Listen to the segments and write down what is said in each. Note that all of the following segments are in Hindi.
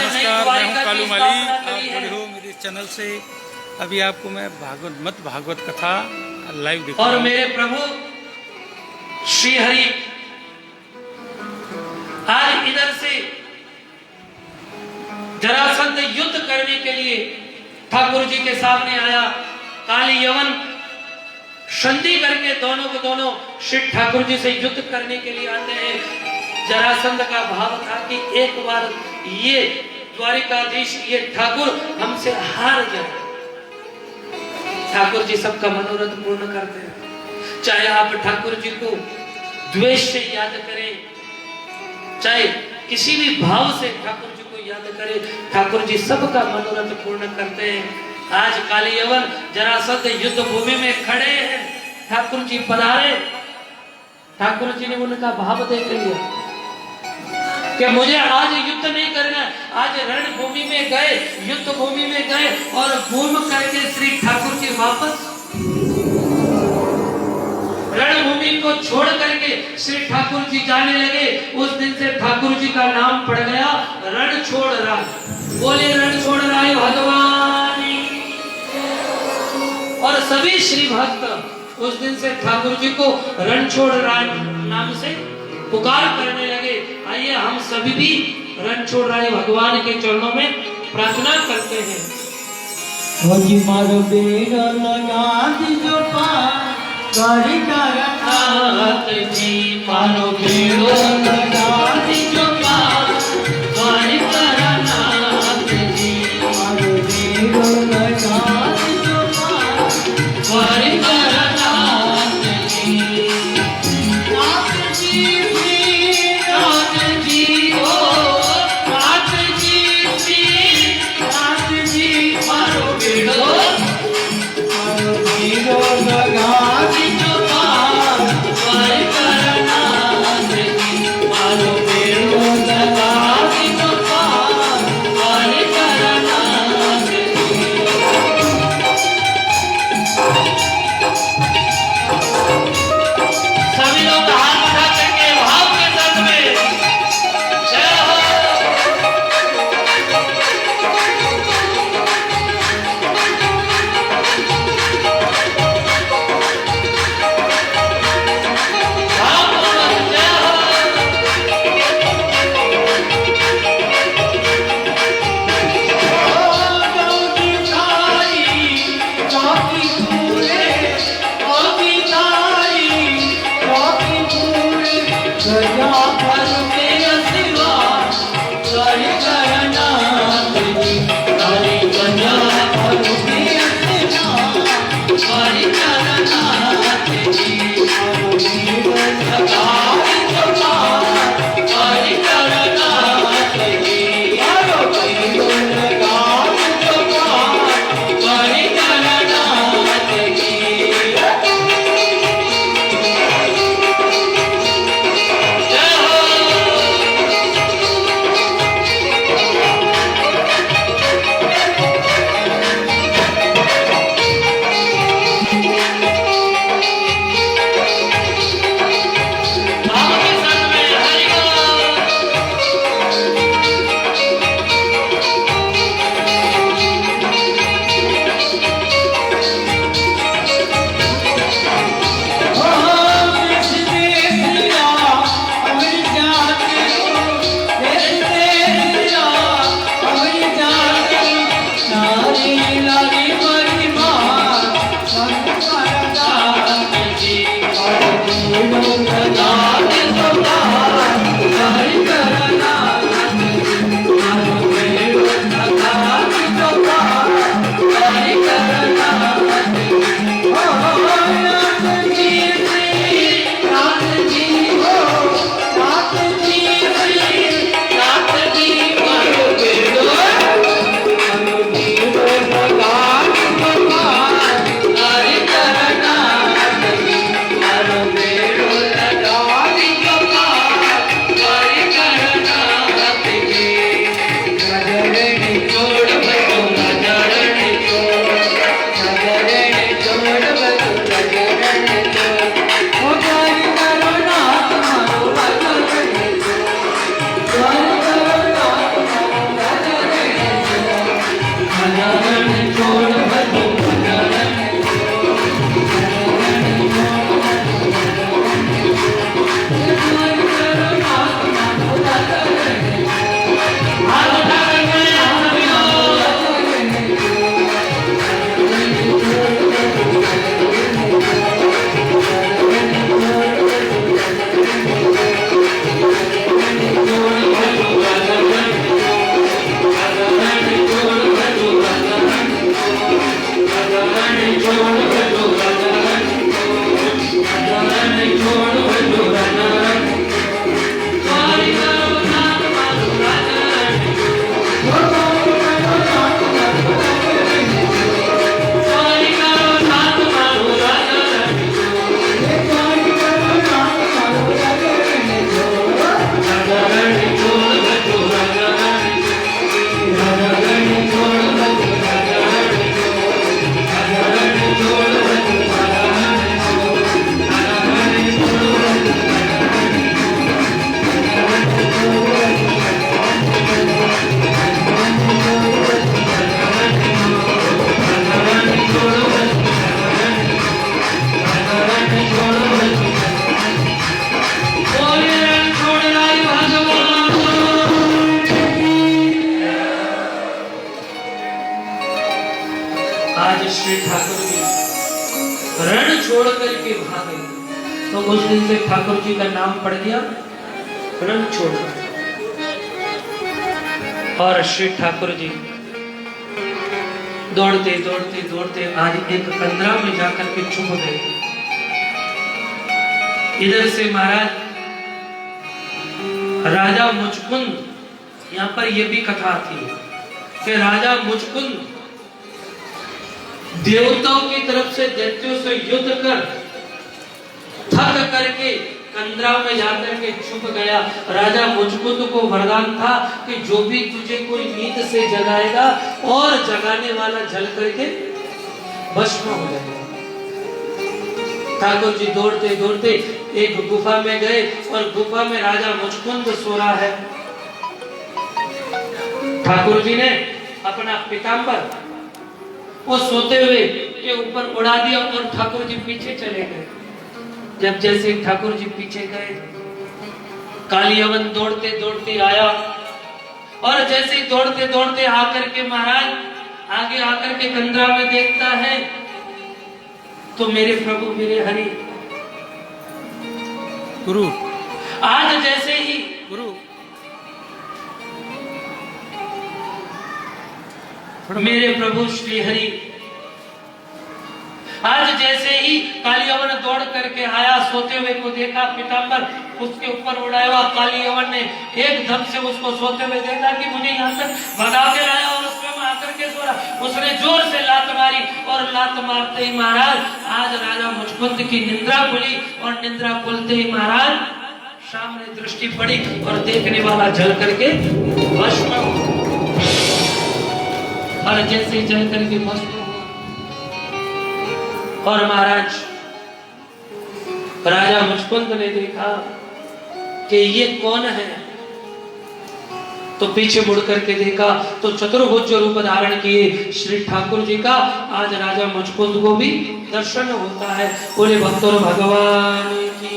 नमस्कार, मैं हूं कालू माली। आप जुड़े हो मेरे चैनल से। अभी आपको मैं भागवत कथा लाइव दिखा और मेरे प्रभु श्री हरि आज इधर से जरासंध युद्ध करने के लिए ठाकुर जी के सामने आया। काली यवन संधि करके दोनों को दोनों श्री ठाकुर जी से युद्ध करने के लिए आते हैं। जरासंध का भाव था कि एक बार ये द्वारिकाधीश ये ठाकुर हमसे हार जाए। ठाकुर जी सबका मनोरथ पूर्ण करते हैं। चाहे आप ठाकुर जी को द्वेष से याद करें, चाहे किसी भी भाव से ठाकुर जी को याद करें, ठाकुर जी सबका मनोरथ पूर्ण करते हैं। आज काली यवन जरासंध युद्ध भूमि में खड़े हैं। ठाकुर जी पधारे। ठाकुर जी ने उनका भाव देख लिया कि मुझे आज युद्ध नहीं करना। आज रणभूमि में गए, युद्ध भूमि में गए और घूम करके श्री ठाकुर जी वापस रणभूमि को छोड़ करके श्री ठाकुर जी जाने लगे। उस दिन से ठाकुर जी का नाम पड़ गया रण छोड़ राय। बोले रण छोड़ राय भगवान। और सभी श्री भक्त उस दिन से ठाकुर जी को रण छोड़ राय नाम से पुकार करने लगे। आइए हम सभी भी रण छोड़ राय भगवान के चरणों में प्रार्थना करते हैं। मारो बेड़ा लगा दीजो पार करी करनाथ जी, मारो बेड़ा लगा दीजो पार करी करनाथ जी, मारो बेड़ा लगा दीजो पार करी करनाथ जी। नाथ जी नाथ जी ओ नाथ जी नाथ जी, मारो बेड़ा लगा दीजो पार करी करनाथ जी, मारो आज श्री ठाकुर जी रण छोड़ करके भागे, तो उस दिन से ठाकुर जी का नाम पड़ गया रण छोड़। और श्री ठाकुर जी दौड़ते दौड़ते दौड़ते आज एक कंदरा में जाकर के छुप गए। इधर से महाराज राजा मुचकुंद, यहाँ पर यह भी कथा थी कि राजा मुचकुंद देवताओं की तरफ से दैत्यों से युद्ध कर थक करके कंदरा में जाकर के छुप गया। राजा मुचकुंद को वरदान था कि जो भी तुझे कोई नींद से जगाएगा और जगाने वाला जल करके भस्म हो जाएगा। ठाकुर जी दौड़ते दौड़ते एक गुफा में गए और गुफा में राजा मुचकुंद सो रहा है। ठाकुर जी ने अपना पीताम्बर वो सोते हुए के ऊपर उड़ा दिया और ठाकुर जी पीछे चले गए। जब जैसे ठाकुर जी पीछे गए, कालियवन दौड़ते दौड़ते आया और जैसे दौड़ते दौड़ते आकर के महाराज आगे आकर के कंदरा में देखता है तो मेरे प्रभु मेरे हरि गुरु आज जैसे ही गुरु मेरे प्रभु श्री हरि आज जैसे ही कालियवन दौड़ करके आया, सोते हुए को देखा, पीताम्बर उसके ऊपर उड़ाया हुआ। कालियवन ने एकदम से उसको सोते हुए देखा कि मुझे यहाँ तक भगा के लाया और उसमें आकर के सो रहा। उसने जोर से लात मारी और लात मारते ही महाराज आज राजा मुचकुंद की निंद्रा खुली और निंद्रा खुलते ही महाराज सामने दृष्टि पड़ी और देखने वाला जल करके भस्म और जैसे जल करके भस्म। और महाराज राजा मुचकुंद ने देखा कि ये कौन है, तो पीछे मुड़ करके देखा तो चतुर्भुज रूप धारण किए श्री ठाकुर जी का आज राजा मुचकुंद को भी दर्शन होता है। बोले भक्तों भगवान की।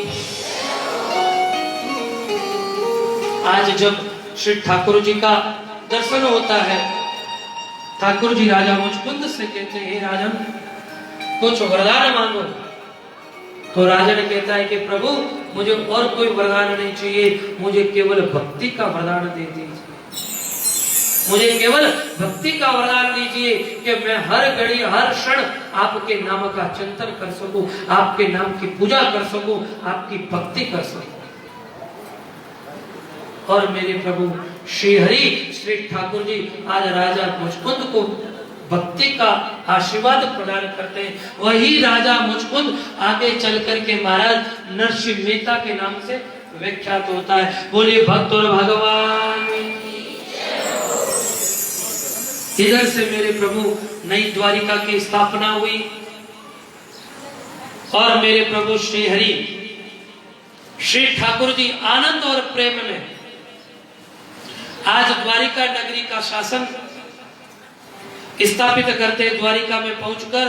आज जब श्री ठाकुर जी का दर्शन होता है, ठाकुर जी राजा मुचकुंद से कहते हैं राजन कुछ वरदान मांगो। तो राजन कहता है कि प्रभु मुझे और कोई वरदान नहीं चाहिए, मुझे केवल भक्ति का वरदान दे दीजिए। मुझे केवल भक्ति का वरदान दीजिए कि मैं हर घड़ी हर क्षण आपके नाम का चिंतन कर सकूं, आपके नाम की पूजा कर सकूं, आपकी भक्ति कर सकूं। और मेरे प्रभु श्री हरि श्री ठाकुर जी आज राजा मुचकुंद को भक्ति का आशीर्वाद प्रदान करते हैं। वही राजा मुचकुंद आगे चल करके महाराज नरसिंह मेहता के नाम से विख्यात होता है। बोलिए भक्त और भगवान। इधर से मेरे प्रभु नई द्वारिका की स्थापना हुई और मेरे प्रभु श्री हरि श्री ठाकुर जी आनंद और प्रेम में आज द्वारिका नगरी का शासन स्थापित करते। द्वारिका में पहुंचकर